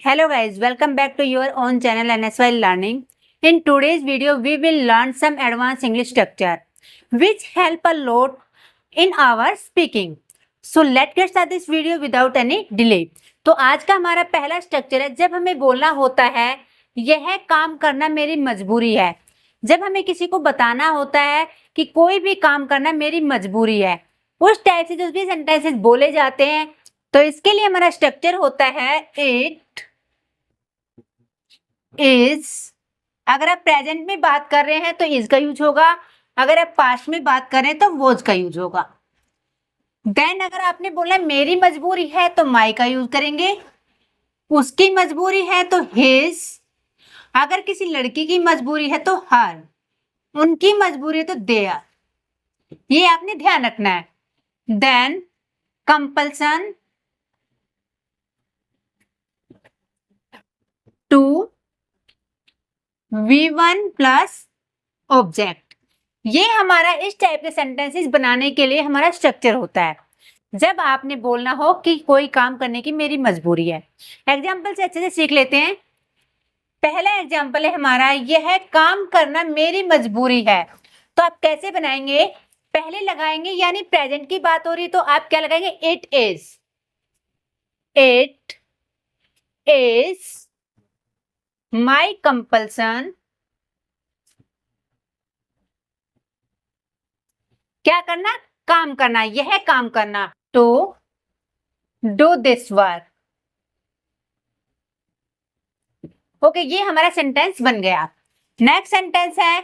Hello guys, welcome back to your own channel NSY Learning. In today's video, we will learn some advanced English structure which help a lot in our speaking. So let's get start this video without any delay. तो आज का हमारा पहला structure है जब हमें बोलना होता है यह काम करना मेरी मजबूरी है। जब हमें किसी को बताना होता है कि कोई भी काम करना मेरी मजबूरी है, उस टाइप से जो भी सेंटेंसेस बोले जाते हैं, तो इसके लिए हमारा स्ट्रक्चर होता है इट इज। अगर आप प्रेजेंट में बात कर रहे हैं तो इज का यूज होगा, अगर आप पास्ट में बात कर रहे हैं तो वॉज का यूज होगा। देन अगर आपने बोला मेरी मजबूरी है तो माई का यूज करेंगे, उसकी मजबूरी है तो हिज, अगर किसी लड़की की मजबूरी है तो हर, उनकी मजबूरी है तो देयर। ये आपने ध्यान रखना है। Then compulsion to V1 plus object, ये हमारा इस टाइप के सेंटेंसेस बनाने के लिए हमारा स्ट्रक्चर होता है जब आपने बोलना हो कि कोई काम करने की मेरी मजबूरी है। एग्जाम्पल से अच्छे से सीख लेते हैं। पहला एग्जाम्पल है हमारा यह काम करना मेरी मजबूरी है। तो आप कैसे बनाएंगे, पहले लगाएंगे यानी प्रेजेंट की बात हो रही है तो आप क्या लगाएंगे, it is. It is my compulsion, क्या करना, काम करना, यह काम करना, to do this work. Okay, ये हमारा सेंटेंस बन गया। नेक्स्ट सेंटेंस है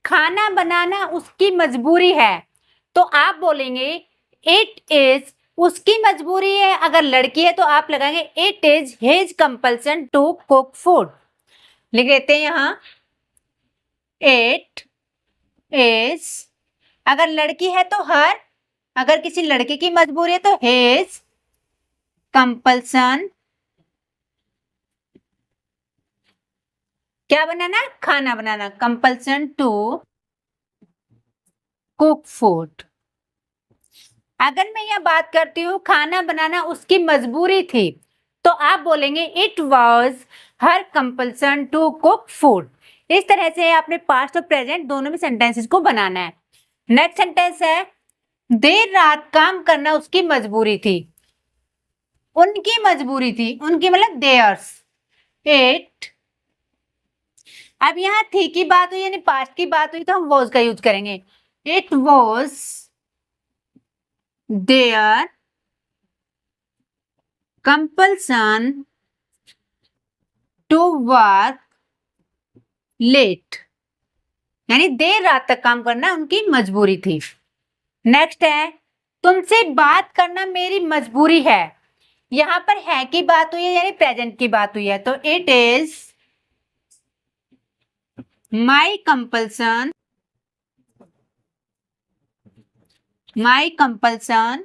खाना बनाना उसकी मजबूरी है। तो आप बोलेंगे इट इज, उसकी मजबूरी है। अगर लड़की है तो आप लगाएंगे it is his compulsion to cook food. लिख लेते हैं यहां इट इज, अगर लड़की है तो हर, अगर किसी लड़के की मजबूरी है तो हिज कंपल्सन, क्या बनाना, खाना बनाना, कंपल्सन टू कुक फूड। अगर मैं यह बात करती हूँ खाना बनाना उसकी मजबूरी थी तो आप बोलेंगे it was her compulsion to cook food. इस तरह से आपने पास्ट और प्रेजेंट दोनों में सेंटेंसेस को बनाना है। नेक्स्ट सेंटेंस है देर रात काम करना उसकी मजबूरी थी। उनकी मजबूरी थी, उनकी मतलब देयर्स। इट, अब यहाँ थी की बात हुई यानी पास्ट की बात हुई तो हम वॉज का यूज करेंगे। It was their compulsion to work late, यानी देर रात तक काम करना उनकी मजबूरी थी। नेक्स्ट है तुमसे बात करना मेरी मजबूरी है। यहां पर है की बात हुई है यानी प्रेजेंट की बात हुई है तो it is my compulsion, my compulsion,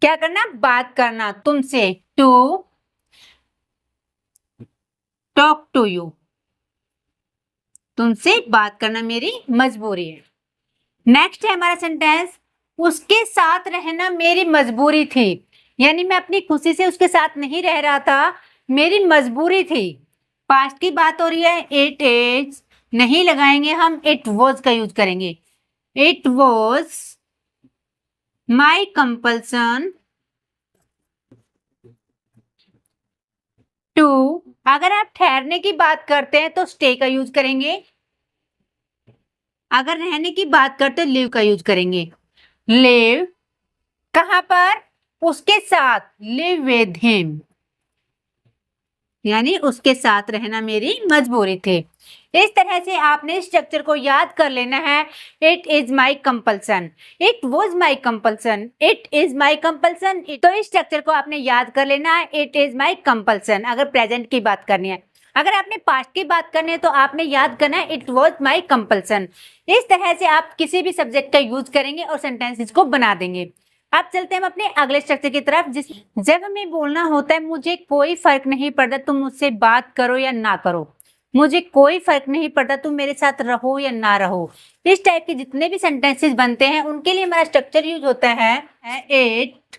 क्या करना, बात करना तुमसे, टू टॉक टू यू, तुमसे बात करना मेरी मजबूरी है। नेक्स्ट है हमारा सेंटेंस उसके साथ रहना मेरी मजबूरी थी, यानी मैं अपनी खुशी से उसके साथ नहीं रह रहा था, मेरी मजबूरी थी। पास्ट की बात हो रही है, इट इज नहीं लगाएंगे हम, इट वॉज का यूज करेंगे। It was my compulsion to, अगर आप ठहरने की बात करते हैं तो स्टे का यूज करेंगे, अगर रहने की बात करते हैं लिव का यूज करेंगे। लिव कहां पर, उसके साथ, लिव विद हिम, यानी उसके साथ रहना मेरी मजबूरी थी। इस तरह से आपने स्ट्रक्चर को याद कर लेना है। It is my compulsion, it was my compulsion, it is my compulsion. तो इस स्ट्रक्चर को आपने याद कर लेना है। इट इज माई कंपल्सन अगर प्रेजेंट की बात करनी है, अगर आपने पास्ट की बात करनी है तो आपने याद करना है इट वॉज माई कंपल्सन। इस तरह से आप किसी भी सब्जेक्ट का यूज करेंगे और सेंटेंसेस को बना देंगे। अब चलते हैं हम अपने अगले स्ट्रक्चर की तरफ। जब हमें बोलना होता है मुझे कोई फर्क नहीं पड़ता तुम मुझसे बात करो या ना करो, मुझे कोई फर्क नहीं पड़ता तुम मेरे साथ रहो या ना रहो, इस टाइप के जितने भी सेंटेंसेस बनते हैं उनके लिए हमारा स्ट्रक्चर यूज होता है it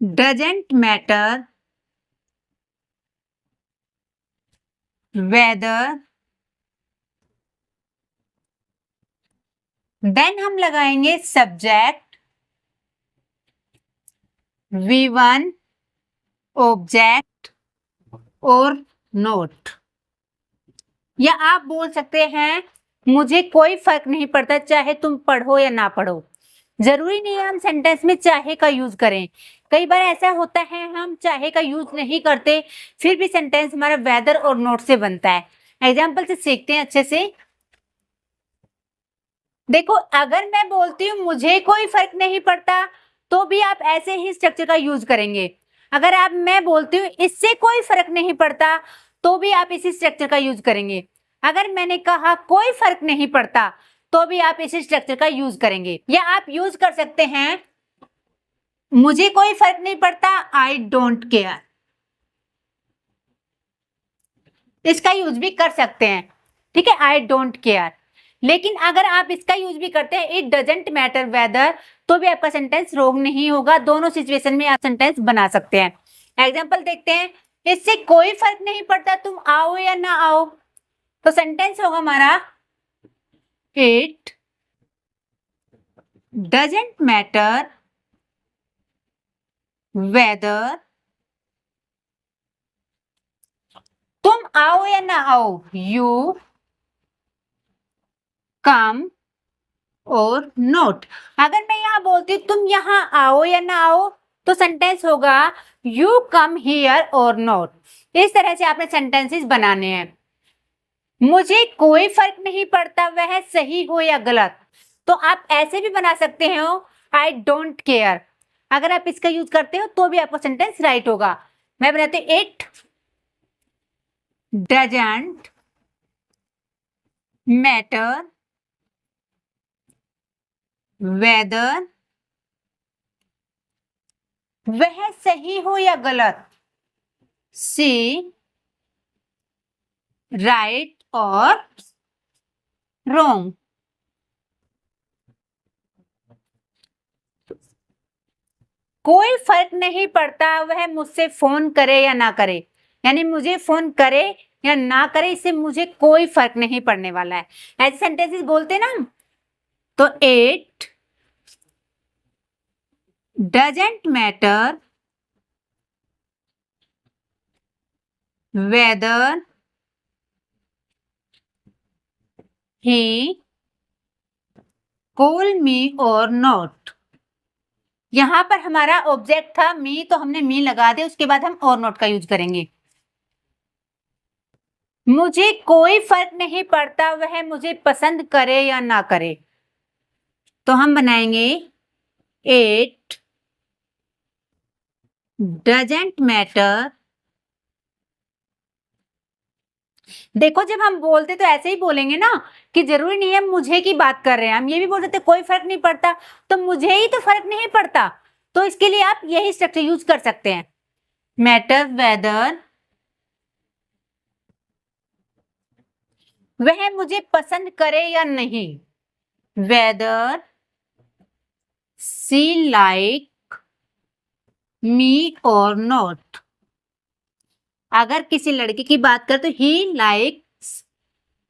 doesn't matter whether, then हम लगाएंगे सब्जेक्ट V1 ऑब्जेक्ट और नोट। या आप बोल सकते हैं मुझे कोई फर्क नहीं पड़ता चाहे तुम पढ़ो या ना पढ़ो। जरूरी नहीं है हम सेंटेंस में चाहे का यूज करें। कई बार ऐसा होता है हम चाहे का यूज नहीं करते फिर भी सेंटेंस हमारा वेदर और नोट से बनता है। एग्जाम्पल से सीखते हैं अच्छे से। देखो अगर मैं बोलती हूँ मुझे कोई फर्क नहीं पड़ता तो भी आप ऐसे ही स्ट्रक्चर का यूज करेंगे। अगर आप मैं बोलती हूँ इससे कोई फर्क नहीं पड़ता तो भी आप इसी स्ट्रक्चर का यूज करेंगे। अगर मैंने कहा कोई फर्क नहीं पड़ता तो भी आप इसी स्ट्रक्चर का यूज करेंगे। या आप यूज कर सकते हैं मुझे कोई फर्क नहीं पड़ता आई डोंट केयर, इसका यूज भी कर सकते हैं। ठीक है, आई डोंट केयर। लेकिन अगर आप इसका यूज भी करते हैं इट डजंट मैटर वेदर तो भी आपका सेंटेंस रॉन्ग नहीं होगा। दोनों सिचुएशन में आप सेंटेंस बना सकते हैं। एग्जांपल देखते हैं। इससे कोई फर्क नहीं पड़ता तुम आओ या ना आओ, तो सेंटेंस होगा हमारा इट डजंट मैटर वेदर, तुम आओ या ना आओ, यू कम और नोट। अगर मैं यहां बोलती हूँ तुम यहां आओ या ना आओ तो सेंटेंस होगा यू कम हियर और नोट। इस तरह से आपने सेंटेंसेस बनाने हैं। मुझे कोई फर्क नहीं पड़ता वह सही हो या गलत, तो आप ऐसे भी बना सकते हो आई डोंट केयर। अगर आप इसका यूज करते हो तो भी आपका सेंटेंस राइट होगा। मैं बनाती हूँ इट डजंट मैटर वेदर, वह सही हो या गलत, सी राइट और रॉन्ग। कोई फर्क नहीं पड़ता वह मुझसे फोन करे या ना करे, यानी मुझे फोन करे या ना करे इससे मुझे कोई फर्क नहीं पड़ने वाला है। ऐसे सेंटेंसेस बोलते ना, तो it doesn't matter weather he call मी और नॉट। यहां पर हमारा ऑब्जेक्ट था मी तो हमने मी लगा दिया, उसके बाद हम और नॉट का यूज करेंगे। मुझे कोई फर्क नहीं पड़ता वह मुझे पसंद करे या ना करे, तो हम बनाएंगे इट डजंट मैटर। देखो जब हम बोलते तो ऐसे ही बोलेंगे ना कि जरूरी नहीं है मुझे की बात कर रहे हैं, हम ये भी बोल सकते कोई फर्क नहीं पड़ता तो मुझे ही तो फर्क नहीं पड़ता, तो इसके लिए आप यही स्ट्रक्चर यूज कर सकते हैं। मैटर वेदर वह मुझे पसंद करे या नहीं, वेदर सी लाइक मी और नॉट। अगर किसी लड़के की बात कर तो ही लाइक्स,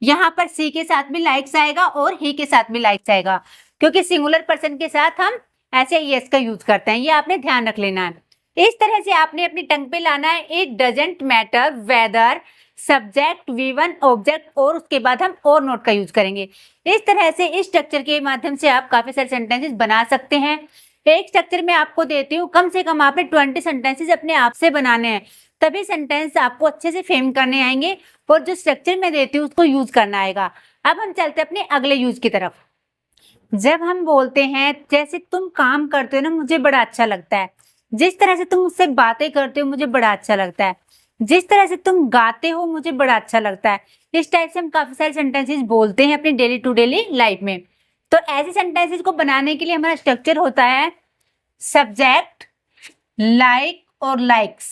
यहां पर सी के साथ भी लाइक्स आएगा और ही के साथ भी लाइक्स आएगा, क्योंकि सिंगुलर पर्सन के साथ हम ऐसे यस का यूज करते हैं, ये आपने ध्यान रख लेना है। इस तरह से आपने अपनी टंग पे लाना है it doesn't matter weather subject V1 object और उसके बाद हम और नोट का यूज करेंगे। इस तरह से इस स्ट्रक्चर के माध्यम से आप काफी सारे सेंटेंसेस बना सकते हैं। एक स्ट्रक्चर में आपको देती हूँ कम से कम आपने 20 सेंटेंसेस अपने आप से बनाने हैं, तभी सेंटेंस आपको अच्छे से फ्रेम करने आएंगे और जो स्ट्रक्चर मैं देती हूँ उसको यूज करना आएगा। अब हम चलते हैं अपने अगले यूज की तरफ। जब हम बोलते हैं जैसे तुम काम करते हो ना मुझे बड़ा अच्छा लगता है, जिस तरह से तुम मुझसे बातें करते हो मुझे बड़ा अच्छा लगता है, जिस तरह से तुम गाते हो मुझे बड़ा अच्छा लगता है, इस टाइप से हम काफी सारे सेंटेंसेस बोलते हैं अपनी डेली टू डेली लाइफ में। तो ऐसे सेंटेंसेस को बनाने के लिए हमारा स्ट्रक्चर होता है सब्जेक्ट लाइक और लाइक्स।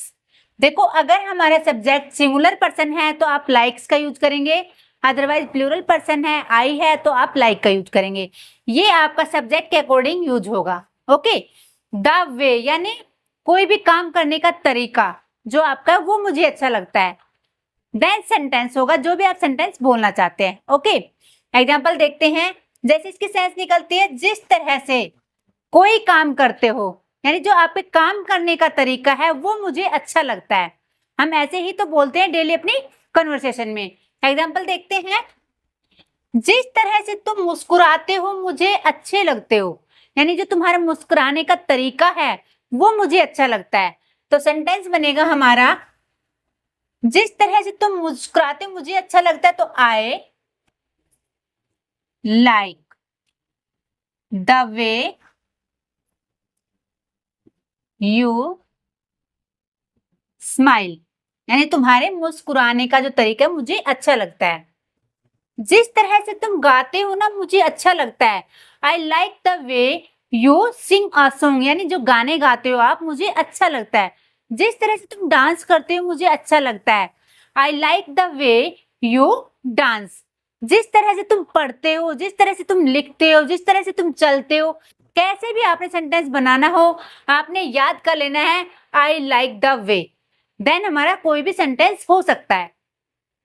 देखो अगर हमारा सब्जेक्ट सिंगुलर पर्सन है तो आप लाइक्स का यूज करेंगे, अदरवाइज प्लूरल पर्सन है आई है तो आप लाइक का यूज करेंगे। ये आपका सब्जेक्ट के अकॉर्डिंग यूज होगा। ओके, द वे यानी कोई भी काम करने का तरीका जो आपका वो मुझे अच्छा लगता है। देन सेंटेंस होगा जो भी आप सेंटेंस बोलना चाहते हैं। ओके, एग्जाम्पल देखते हैं। जैसे इसकी सेंस निकलती है, जिस तरह से कोई काम करते हो, यानी जो आपके काम करने का तरीका है वो मुझे अच्छा लगता है। हम ऐसे ही तो बोलते हैं डेली अपनी कन्वर्सेशन में। एग्जाम्पल देखते हैं। जिस तरह से तुम मुस्कुराते हो मुझे अच्छे लगते हो, यानी जो तुम्हारा मुस्कुराने का तरीका है वो मुझे अच्छा लगता है। तो सेंटेंस बनेगा हमारा, जिस तरह से तुम मुस्कुराते हो मुझे अच्छा लगता है। तो आई like the way you smile, यानी तुम्हारे मुस्कुराने का जो तरीका है मुझे अच्छा लगता है। जिस तरह से तुम गाते हो ना मुझे अच्छा लगता है। I like the way you sing a song, यानी जो गाने गाते हो आप मुझे अच्छा लगता है। जिस तरह से तुम डांस करते हो मुझे अच्छा लगता है। I like the way you dance. जिस तरह से तुम पढ़ते हो, जिस तरह से तुम लिखते हो, जिस तरह से तुम चलते हो, कैसे भी आपने सेंटेंस बनाना हो आपने याद कर लेना है I like the way, then हमारा कोई भी सेंटेंस हो सकता है।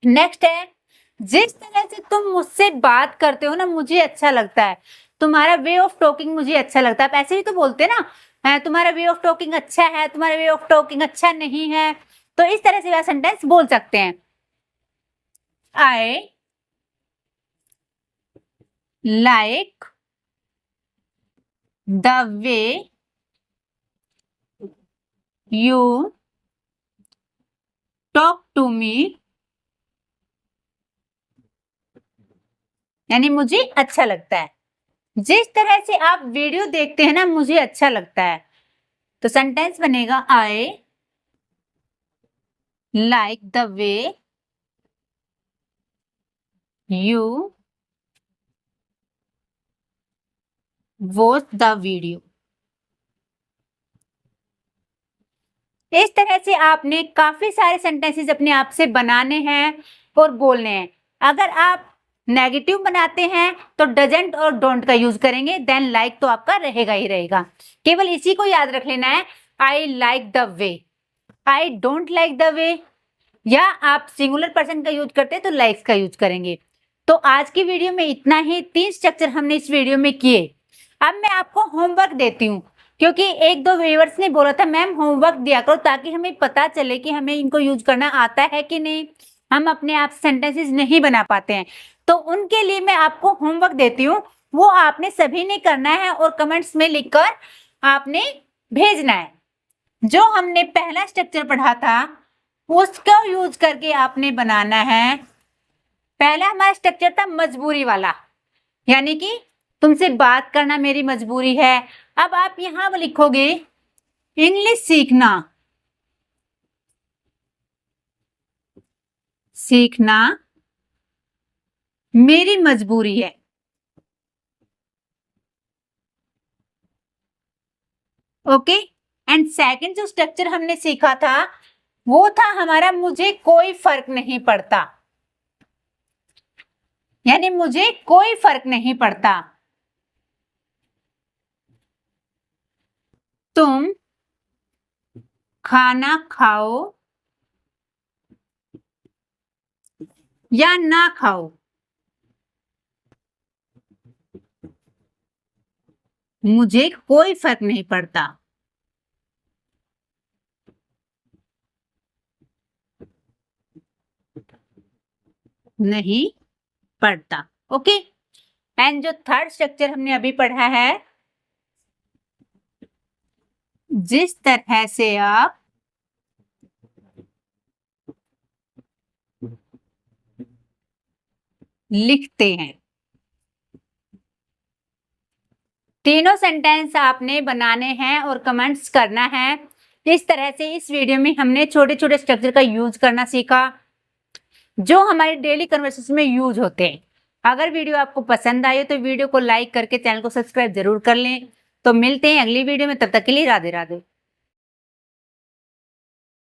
नेक्स्ट है, जिस तरह से तुम मुझसे बात करते हो ना मुझे अच्छा लगता है। तुम्हारा वे ऑफ टॉकिंग मुझे अच्छा लगता है। आप ऐसे ही तो बोलते हैं ना, तुम्हारा वे ऑफ टॉकिंग अच्छा है, तुम्हारा वे ऑफ टॉकिंग अच्छा नहीं है। तो इस तरह से वह सेंटेंस बोल सकते हैं। I like the way you talk to me, यानी मुझे अच्छा लगता है। जिस तरह से आप वीडियो देखते हैं ना मुझे अच्छा लगता है। तो सेंटेंस बनेगा आई like the way you watch the video. इस तरह से आपने काफी सारे सेंटेंसेस अपने आप से बनाने हैं और बोलने हैं। अगर आप नेगेटिव बनाते हैं तो डजंट और डोंट का यूज करेंगे, देन लाइक तो आपका रहेगा ही रहेगा। केवल इसी को याद रख लेना है, I like the way, I don't like the वे, या आप सिंगुलर पर्सन का यूज करते हैं तो लाइक्स का यूज करेंगे। तो आज की वीडियो में इतना ही, 3 स्ट्रक्चर हमने इस वीडियो में किए। अब मैं आपको होमवर्क देती हूँ, क्योंकि एक दो व्यूअर्स ने बोला था मैम होमवर्क दिया करो ताकि हमें पता चले कि हमें इनको यूज करना आता है कि नहीं, हम अपने आप सेंटेंसेस नहीं बना पाते हैं। तो उनके लिए मैं आपको होमवर्क देती हूँ, वो आपने सभी ने करना है और कमेंट्स में लिखकर आपने भेजना है। जो हमने पहला स्ट्रक्चर पढ़ा था उसका यूज करके आपने बनाना है। पहला हमारा स्ट्रक्चर था मजबूरी वाला, यानी कि तुमसे बात करना मेरी मजबूरी है। अब आप यहां लिखोगे इंग्लिश सीखना मेरी मजबूरी है। ओके, एंड सेकंड जो स्ट्रक्चर हमने सीखा था वो था हमारा मुझे कोई फर्क नहीं पड़ता, यानी मुझे कोई फर्क नहीं पड़ता। तुम खाना खाओ या ना खाओ मुझे कोई फर्क नहीं पड़ता। नहीं पड़ता। ओके, एंड जो थर्ड स्ट्रक्चर हमने अभी पढ़ा है, जिस तरह से आप लिखते हैं, तीनों सेंटेंस आपने बनाने हैं और कमेंट्स करना है। इस तरह से इस वीडियो में हमने छोटे छोटे स्ट्रक्चर का यूज करना सीखा जो हमारे डेली कन्वर्सेशन में यूज होते हैं। अगर वीडियो आपको पसंद आए तो वीडियो को लाइक करके चैनल को सब्सक्राइब जरूर कर लें। तो मिलते हैं अगली वीडियो में, तब तक के लिए राधे राधे।